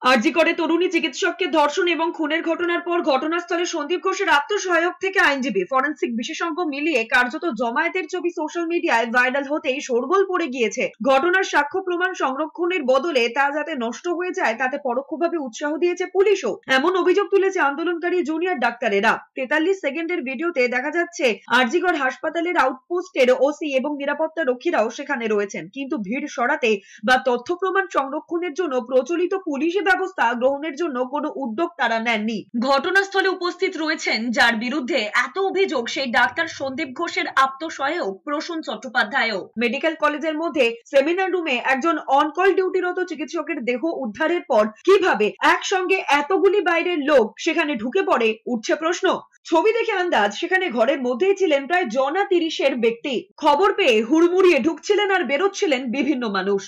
আরজি করে তরুণী চিকিৎসককে ধর্ষণ এবং খুনের ঘটনার পর ঘটনাস্থলে সন্দীপ ঘোষের আত্মসহায়ক থেকে আইনজীবী ফরেন্সিক বিশেষজ্ঞ মিলিয়ে কার্যত জমায়েতের ছবি সোশ্যাল মিডিয়ায় ভাইরাল হতেই শোরগোল পড়ে গিয়েছে। ঘটনার সাক্ষ্য প্রমাণ সংরক্ষণের বদলে তা যাতে নষ্ট হয়ে যায় তাতে পরোক্ষভাবে উৎসাহ দিয়েছে পুলিশও, এমন অভিযোগ তুলেছে আন্দোলনকারী জুনিয়র ডাক্তারেরা। 43 সেকেন্ডের ভিডিওতে দেখা যাচ্ছে আরজিকর হাসপাতালের আউটপোস্টের ওসি এবং নিরাপত্তা রক্ষীরাও সেখানে রয়েছেন, কিন্তু ভিড় সরাতে বা তথ্য প্রমাণ সংরক্ষণের জন্য প্রচলিত পুলিশি ব্যবস্থা গ্রহণের জন্য কোনো উদ্যোগ তারা নেননি। ঘটনাস্থলে উপস্থিত রয়েছেন যার বিরুদ্ধে এত অভিযোগ সেই ডাক্তার সন্দীপ ঘোষের আত্মসহায়ক প্রসূন চট্টোপাধ্যায়ও। মেডিকেল কলেজের মধ্যে সেমিনার রুমে একজন অনকল ডিউটিরত চিকিৎসকের দেহ উদ্ধারের পর কিভাবে একসঙ্গে এতগুলি বাইরের লোক সেখানে ঢুকে পড়ে উঠছে প্রশ্ন। ছবি দেখে আন্দাজ সেখানে ঘরের মধ্যেই ছিলেন প্রায় জনা 30-এর ব্যক্তি। খবর পেয়ে হুড়মুড়িয়ে ঢুকছিলেন আর বেরোচ্ছিলেন বিভিন্ন মানুষ।